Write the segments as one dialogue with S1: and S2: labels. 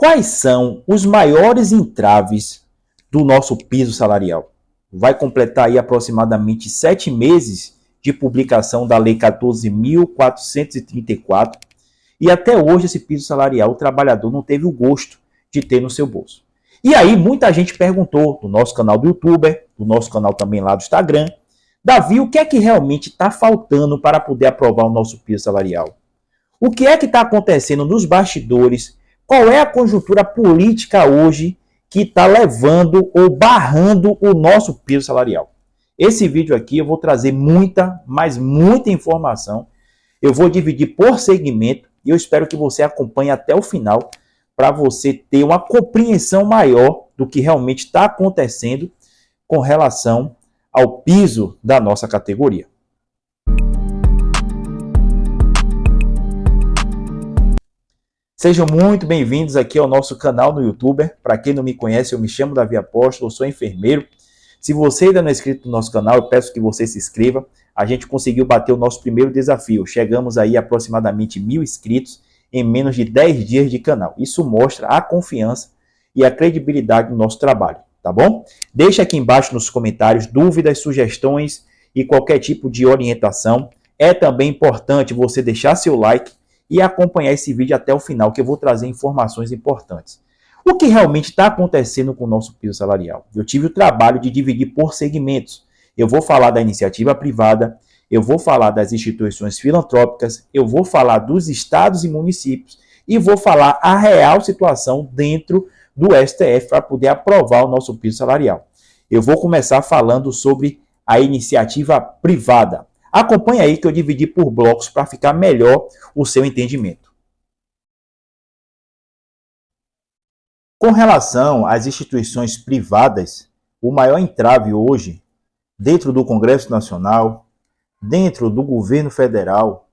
S1: Quais são os maiores entraves do nosso piso salarial? Vai completar aí aproximadamente 7 meses de publicação da Lei 14.434 e até hoje esse piso salarial o trabalhador não teve o gosto de ter no seu bolso. E aí muita gente perguntou no nosso canal do YouTube, do nosso canal também lá do Instagram, Davi, o que é que realmente está faltando para poder aprovar o nosso piso salarial? O que é que está acontecendo nos bastidores? Qual é a conjuntura política hoje que está levando ou barrando o nosso piso salarial? Esse vídeo aqui eu vou trazer muita, mas muita informação. Eu vou dividir por segmento e eu espero que você acompanhe até o final para você ter uma compreensão maior do que realmente está acontecendo com relação ao piso da nossa categoria. Sejam muito bem-vindos aqui ao nosso canal no YouTube. Para quem não me conhece, eu me chamo Davi Apóstolo, sou enfermeiro. Se você ainda não é inscrito no nosso canal, eu peço que você se inscreva. A gente conseguiu bater o nosso primeiro desafio. Chegamos aí a aproximadamente 1.000 inscritos em menos de 10 dias de canal. Isso mostra a confiança e a credibilidade do nosso trabalho, tá bom? Deixa aqui embaixo nos comentários dúvidas, sugestões e qualquer tipo de orientação. É também importante você deixar seu like e acompanhar esse vídeo até o final, que eu vou trazer informações importantes. O que realmente está acontecendo com o nosso piso salarial? Eu tive o trabalho de dividir por segmentos. Eu vou falar da iniciativa privada, eu vou falar das instituições filantrópicas, eu vou falar dos estados e municípios e vou falar a real situação dentro do STF para poder aprovar o nosso piso salarial. Eu vou começar falando sobre a iniciativa privada. Acompanhe aí que eu dividi por blocos para ficar melhor o seu entendimento. Com relação às instituições privadas, o maior entrave hoje, dentro do Congresso Nacional, dentro do governo federal,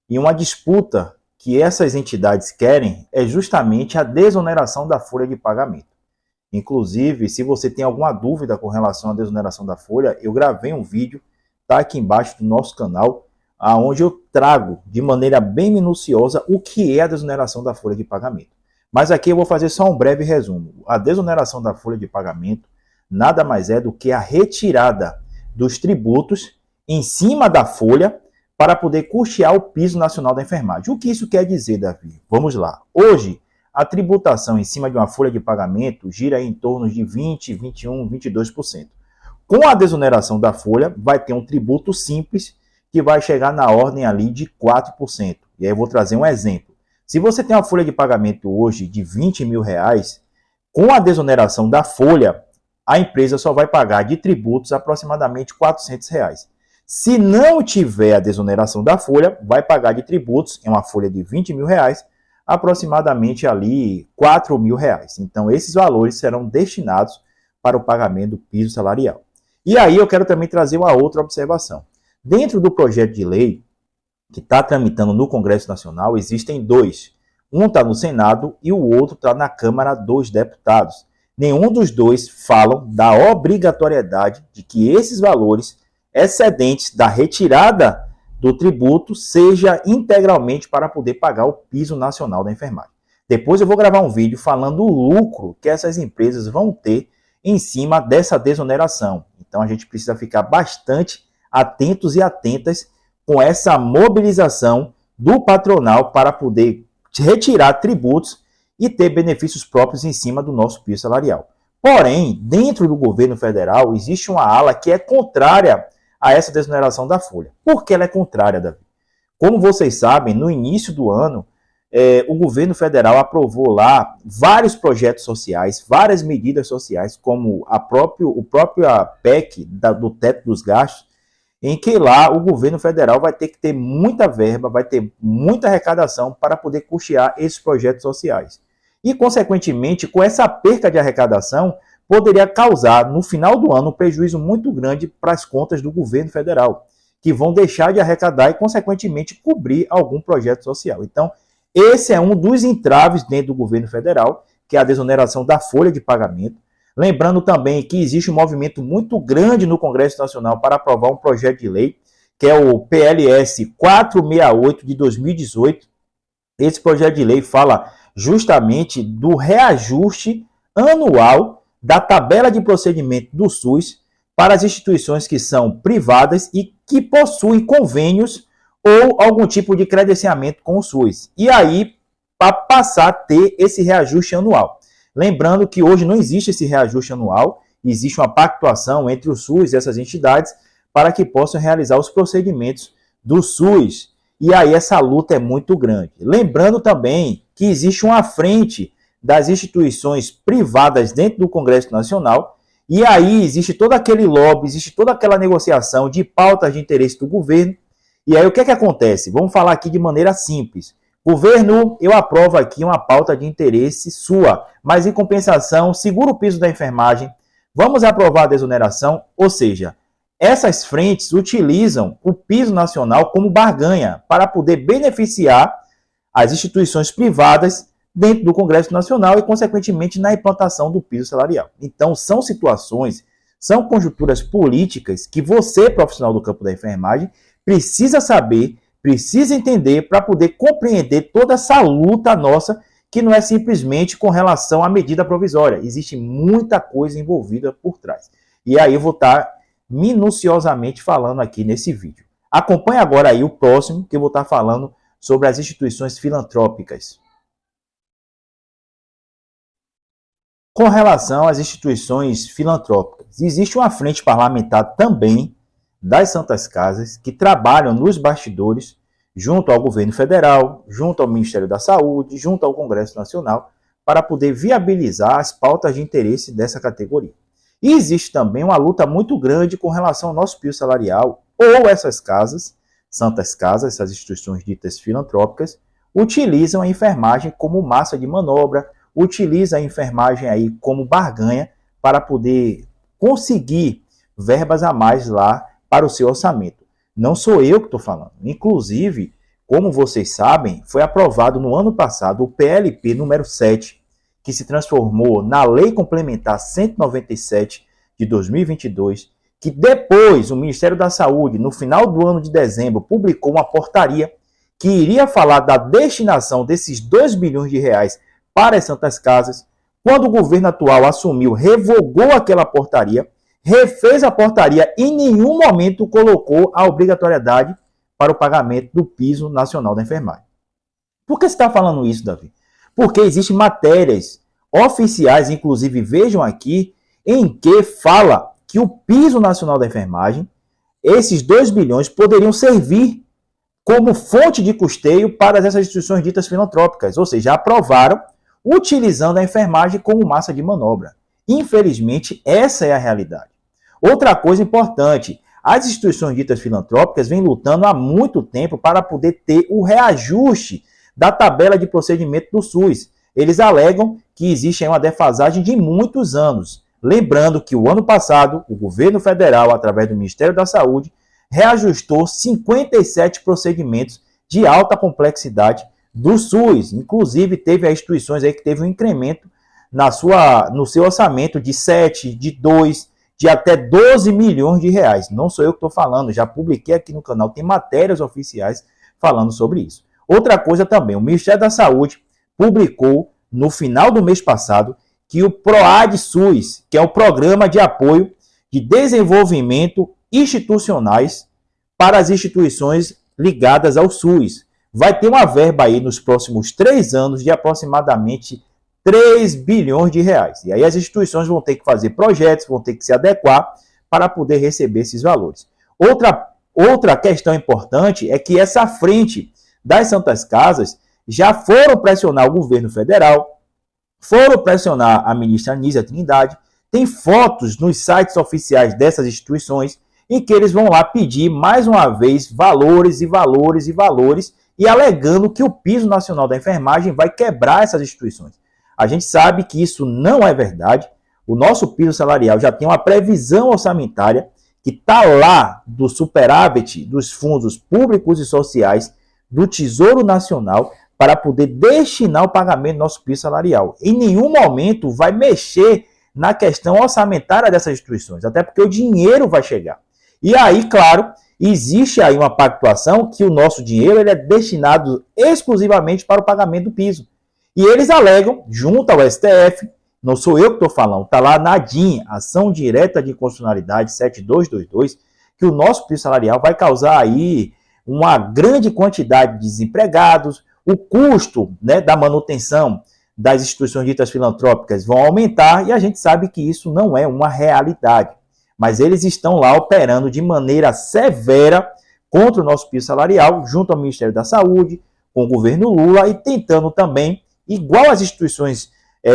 S1: e uma disputa que essas entidades querem é justamente a desoneração da folha de pagamento. Inclusive, se você tem alguma dúvida com relação à desoneração da folha, eu gravei um vídeo, está aqui embaixo do nosso canal, onde eu trago de maneira bem minuciosa o que é a desoneração da folha de pagamento. Mas aqui eu vou fazer só um breve resumo. A desoneração da folha de pagamento nada mais é do que a retirada dos tributos em cima da folha para poder custear o piso nacional da enfermagem. O que isso quer dizer, Davi? Vamos lá. Hoje, a tributação em cima de uma folha de pagamento gira em torno de 20%, 21%, 22%. Com a desoneração da folha, vai ter um tributo simples que vai chegar na ordem ali de 4%. E aí eu vou trazer um exemplo. Se você tem uma folha de pagamento hoje de R$20 mil, com a desoneração da folha, a empresa só vai pagar de tributos aproximadamente R$400. Se não tiver a desoneração da folha, vai pagar de tributos, em uma folha de R$20 mil, aproximadamente ali R$4 mil. Então, esses valores serão destinados para o pagamento do piso salarial. E aí eu quero também trazer uma outra observação. Dentro do projeto de lei que está tramitando no Congresso Nacional, existem dois. Um está no Senado e o outro está na Câmara dos Deputados. Nenhum dos dois falam da obrigatoriedade de que esses valores excedentes da retirada do tributo seja integralmente para poder pagar o piso nacional da enfermagem. Depois eu vou gravar um vídeo falando o lucro que essas empresas vão ter em cima dessa desoneração. Então a gente precisa ficar bastante atentos e atentas com essa mobilização do patronal para poder retirar tributos e ter benefícios próprios em cima do nosso piso salarial. Porém, dentro do governo federal, existe uma ala que é contrária a essa desoneração da folha. Por que ela é contrária, Davi? Como vocês sabem, no início do ano, o governo federal aprovou lá vários projetos sociais, várias medidas sociais, como o próprio PEC do teto dos gastos, em que lá o governo federal vai ter que ter muita verba, vai ter muita arrecadação para poder custear esses projetos sociais. E, consequentemente, com essa perca de arrecadação, poderia causar, no final do ano, um prejuízo muito grande para as contas do governo federal, que vão deixar de arrecadar e, consequentemente, cobrir algum projeto social. Então, esse é um dos entraves dentro do governo federal, que é a desoneração da folha de pagamento. Lembrando também que existe um movimento muito grande no Congresso Nacional para aprovar um projeto de lei, que é o PLS 468 de 2018. Esse projeto de lei fala justamente do reajuste anual da tabela de procedimento do SUS para as instituições que são privadas e que possuem convênios ou algum tipo de credenciamento com o SUS. E aí, para passar a ter esse reajuste anual. Lembrando que hoje não existe esse reajuste anual, existe uma pactuação entre o SUS e essas entidades para que possam realizar os procedimentos do SUS. E aí essa luta é muito grande. Lembrando também que existe uma frente das instituições privadas dentro do Congresso Nacional, e aí existe todo aquele lobby, existe toda aquela negociação de pautas de interesse do governo. E aí o que é que acontece? Vamos falar aqui de maneira simples. Governo, eu aprovo aqui uma pauta de interesse sua, mas em compensação, segura o piso da enfermagem, vamos aprovar a desoneração, ou seja, essas frentes utilizam o piso nacional como barganha para poder beneficiar as instituições privadas dentro do Congresso Nacional e, consequentemente, na implantação do piso salarial. Então, são situações, são conjunturas políticas que você, profissional do campo da enfermagem, precisa saber, precisa entender para poder compreender toda essa luta nossa, que não é simplesmente com relação à medida provisória. Existe muita coisa envolvida por trás. E aí eu vou estar minuciosamente falando aqui nesse vídeo. Acompanhe agora aí o próximo, que eu vou estar falando sobre as instituições filantrópicas. Com relação às instituições filantrópicas, existe uma frente parlamentar também das Santas Casas que trabalham nos bastidores junto ao governo federal, junto ao Ministério da Saúde, junto ao Congresso Nacional, para poder viabilizar as pautas de interesse dessa categoria. E existe também uma luta muito grande com relação ao nosso piso salarial, ou essas casas, Santas Casas, essas instituições ditas filantrópicas, utilizam a enfermagem como massa de manobra, utilizam a enfermagem aí como barganha para poder conseguir verbas a mais lá para o seu orçamento. Não sou eu que estou falando. Inclusive, como vocês sabem, foi aprovado no ano passado o PLP número 7, que se transformou na Lei Complementar 197 de 2022, que depois o Ministério da Saúde, no final do ano de dezembro, publicou uma portaria que iria falar da destinação desses 2 bilhões de reais para as Santas Casas. Quando o governo atual assumiu, revogou aquela portaria, refez a portaria e em nenhum momento colocou a obrigatoriedade para o pagamento do piso nacional da enfermagem. Por que você está falando isso, Davi? Porque existem matérias oficiais, inclusive vejam aqui, em que fala que o piso nacional da enfermagem, esses 2 bilhões poderiam servir como fonte de custeio para essas instituições ditas filantrópicas, ou seja, aprovaram utilizando a enfermagem como massa de manobra. Infelizmente, essa é a realidade. Outra coisa importante, as instituições ditas filantrópicas vêm lutando há muito tempo para poder ter o reajuste da tabela de procedimento do SUS. Eles alegam que existe uma defasagem de muitos anos. Lembrando que o ano passado, o governo federal, através do Ministério da Saúde, reajustou 57 procedimentos de alta complexidade do SUS. Inclusive, teve as instituições aí que teve um incremento no seu orçamento de 7, de 2, de até 12 milhões de reais. Não sou eu que estou falando, já publiquei aqui no canal, tem matérias oficiais falando sobre isso. Outra coisa também, o Ministério da Saúde publicou no final do mês passado que o PROAD-SUS, que é o Programa de Apoio de Desenvolvimento Institucionais para as instituições ligadas ao SUS, vai ter uma verba aí nos próximos 3 anos de aproximadamente 3 bilhões de reais. E aí as instituições vão ter que fazer projetos, vão ter que se adequar para poder receber esses valores. Outra questão importante é que essa frente das Santas Casas já foram pressionar o governo federal, foram pressionar a ministra Anísia Trindade, tem fotos nos sites oficiais dessas instituições em que eles vão lá pedir mais uma vez valores e valores e valores e alegando que o piso nacional da enfermagem vai quebrar essas instituições. A gente sabe que isso não é verdade. O nosso piso salarial já tem uma previsão orçamentária que está lá do superávit dos fundos públicos e sociais do Tesouro Nacional para poder destinar o pagamento do nosso piso salarial. Em nenhum momento vai mexer na questão orçamentária dessas instituições, até porque o dinheiro vai chegar. E aí, claro, existe aí uma pactuação que o nosso dinheiro ele é destinado exclusivamente para o pagamento do piso. E eles alegam, junto ao STF, não sou eu que estou falando, está lá na ADIM, Ação Direta de Inconstitucionalidade 7222, que o nosso piso salarial vai causar aí uma grande quantidade de desempregados, o custo, né, da manutenção das instituições ditas filantrópicas vão aumentar, e a gente sabe que isso não é uma realidade. Mas eles estão lá operando de maneira severa contra o nosso piso salarial, junto ao Ministério da Saúde, com o governo Lula, e tentando também, igual às instituições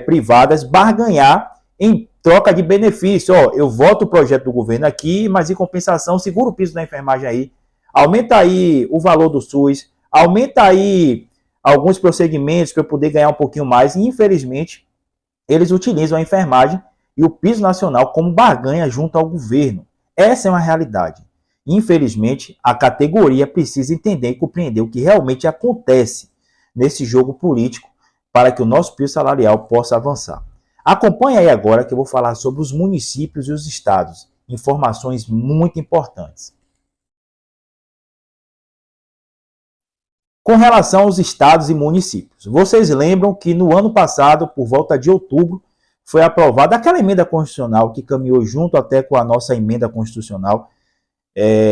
S1: privadas, barganhar em troca de benefício. Ó, eu voto o projeto do governo aqui, mas em compensação, segura o piso da enfermagem aí, aumenta aí o valor do SUS, aumenta aí alguns procedimentos para eu poder ganhar um pouquinho mais. E, infelizmente, eles utilizam a enfermagem e o piso nacional como barganha junto ao governo. Essa é uma realidade. Infelizmente, a categoria precisa entender e compreender o que realmente acontece nesse jogo político para que o nosso piso salarial possa avançar. Acompanhe aí agora que eu vou falar sobre os municípios e os estados. Informações muito importantes. Com relação aos estados e municípios, vocês lembram que no ano passado, por volta de outubro, foi aprovada aquela emenda constitucional que caminhou junto até com a nossa emenda constitucional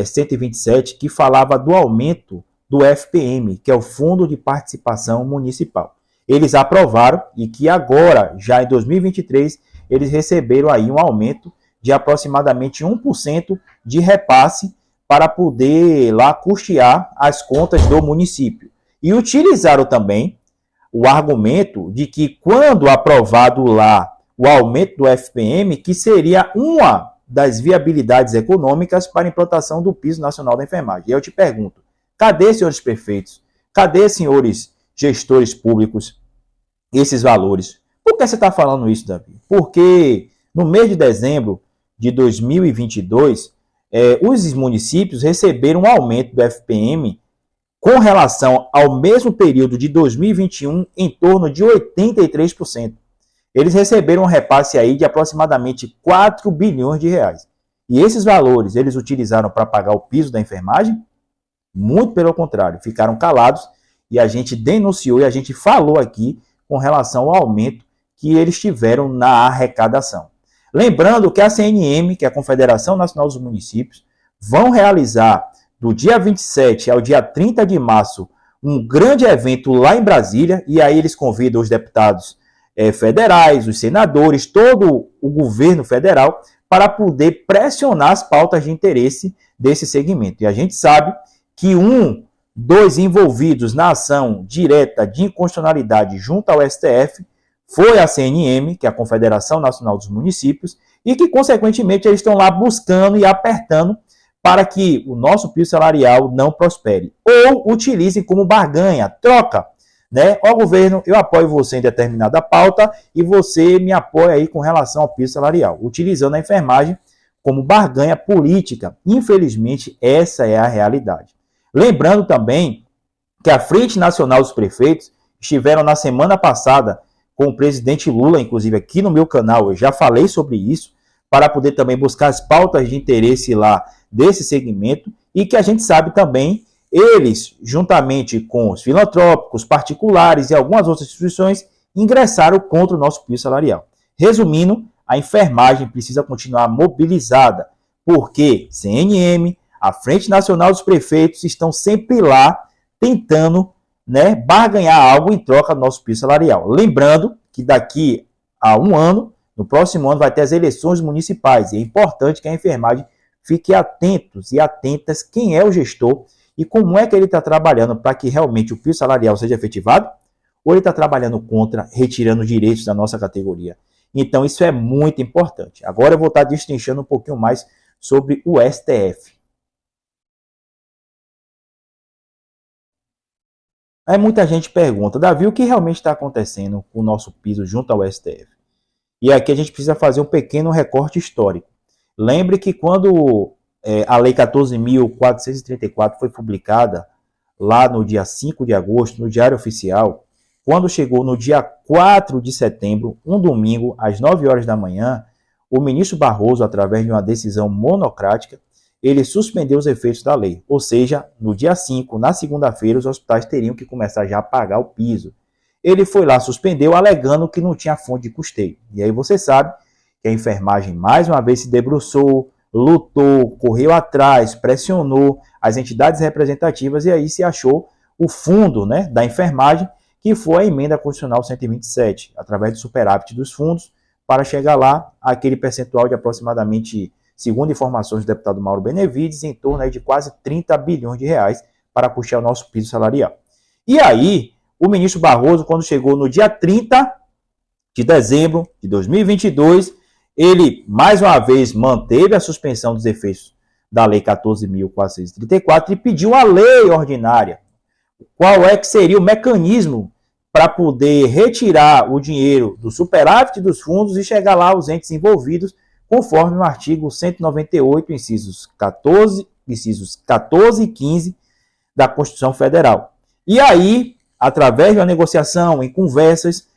S1: 127, que falava do aumento do FPM, que é o Fundo de Participação Municipal. Eles aprovaram e que agora, já em 2023, eles receberam aí um aumento de aproximadamente 1% de repasse para poder lá custear as contas do município. E utilizaram também o argumento de que quando aprovado lá o aumento do FPM, que seria uma das viabilidades econômicas para a implantação do piso nacional da enfermagem. E eu te pergunto, cadê, senhores prefeitos? Cadê, senhores gestores públicos, esses valores? Por que você está falando isso, Davi? Porque no mês de dezembro de 2022, os municípios receberam um aumento do FPM com relação ao mesmo período de 2021 em torno de 83%. Eles receberam um repasse aí de aproximadamente 4 bilhões de reais. E esses valores eles utilizaram para pagar o piso da enfermagem? Muito pelo contrário, ficaram calados e a gente denunciou e a gente falou aqui com relação ao aumento que eles tiveram na arrecadação. Lembrando que a CNM, que é a Confederação Nacional dos Municípios, vão realizar do dia 27 ao dia 30 de março um grande evento lá em Brasília, e aí eles convidam os deputados federais, os senadores, todo o governo federal, para poder pressionar as pautas de interesse desse segmento. E a gente sabe que dos envolvidos na ação direta de inconstitucionalidade junto ao STF foi a CNM, que é a Confederação Nacional dos Municípios, e que, consequentemente, eles estão lá buscando e apertando para que o nosso piso salarial não prospere. Ou utilizem como barganha, troca, né? Ó, governo, eu apoio você em determinada pauta e você me apoia aí com relação ao piso salarial, utilizando a enfermagem como barganha política. Infelizmente, essa é a realidade. Lembrando também que a Frente Nacional dos Prefeitos estiveram na semana passada com o presidente Lula, inclusive aqui no meu canal, eu já falei sobre isso, para poder também buscar as pautas de interesse lá desse segmento, e que a gente sabe também, eles, juntamente com os filantrópicos, particulares e algumas outras instituições, ingressaram contra o nosso piso salarial. Resumindo, a enfermagem precisa continuar mobilizada, porque CNM, a Frente Nacional dos Prefeitos, estão sempre lá tentando, né, barganhar algo em troca do nosso piso salarial. Lembrando que daqui a um ano, no próximo ano, vai ter as eleições municipais, e é importante que a enfermagem fique atentos e atentas quem é o gestor e como é que ele está trabalhando para que realmente o piso salarial seja efetivado, ou ele está trabalhando contra, retirando direitos da nossa categoria. Então, isso é muito importante. Agora eu vou estar destrinchando um pouquinho mais sobre o STF. Aí muita gente pergunta, Davi, o que realmente está acontecendo com o nosso piso junto ao STF? E aqui a gente precisa fazer um pequeno recorte histórico. Lembre que quando a Lei 14.434 foi publicada lá no dia 5 de agosto, no Diário Oficial, quando chegou no dia 4 de setembro, um domingo, às 9 horas da manhã, o ministro Barroso, através de uma decisão monocrática, ele suspendeu os efeitos da lei. Ou seja, no dia 5, na segunda-feira, os hospitais teriam que começar já a pagar o piso. ele foi lá, suspendeu, alegando que não tinha fonte de custeio. E aí você sabe que a enfermagem mais uma vez se debruçou, lutou, correu atrás, pressionou as entidades representativas e aí se achou o fundo, né, da enfermagem, que foi a emenda constitucional 127, através do superávit dos fundos, para chegar lá aquele percentual de aproximadamente, segundo informações do deputado Mauro Benevides, em torno aí de quase 30 bilhões de reais para custear o nosso piso salarial. E aí, o ministro Barroso, quando chegou no dia 30 de dezembro de 2022, ele, mais uma vez, manteve a suspensão dos efeitos da Lei 14.434 e pediu a lei ordinária. Qual é que seria o mecanismo para poder retirar o dinheiro do superávit dos fundos e chegar lá aos entes envolvidos, conforme o artigo 198, incisos 14 e 15 da Constituição Federal. E aí, através de uma negociação, em conversas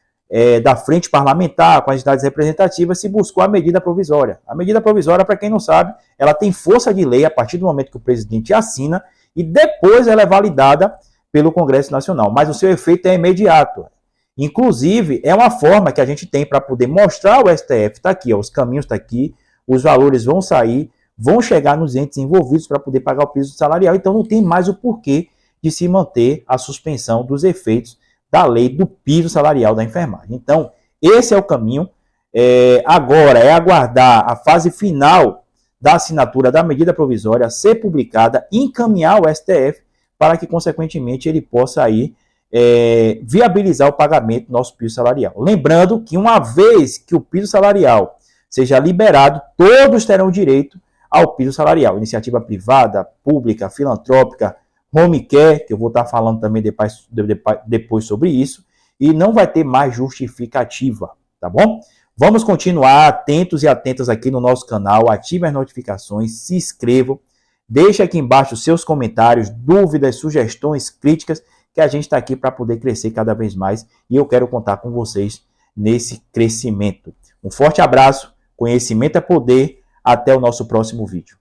S1: da frente parlamentar com as entidades representativas, se buscou a medida provisória. A medida provisória, para quem não sabe, ela tem força de lei a partir do momento que o presidente assina e depois ela é validada pelo Congresso Nacional, mas o seu efeito é imediato. Inclusive, é uma forma que a gente tem para poder mostrar ao STF, está aqui, ó, os caminhos estão aqui, os valores vão sair, vão chegar nos entes envolvidos para poder pagar o piso salarial, então não tem mais o porquê de se manter a suspensão dos efeitos da lei do piso salarial da enfermagem. Então, esse é o caminho. Agora é aguardar a fase final da assinatura da medida provisória ser publicada, encaminhar ao STF, para que, consequentemente, ele possa aí viabilizar o pagamento do nosso piso salarial. Lembrando que, uma vez que o piso salarial seja liberado, todos terão direito ao piso salarial. Iniciativa privada, pública, filantrópica, home care, que eu vou estar falando também depois sobre isso, e não vai ter mais justificativa, tá bom? Vamos continuar atentos e atentas aqui no nosso canal, ative as notificações, se inscrevam, deixe aqui embaixo seus comentários, dúvidas, sugestões, críticas, que a gente está aqui para poder crescer cada vez mais e eu quero contar com vocês nesse crescimento. Um forte abraço, conhecimento é poder, até o nosso próximo vídeo.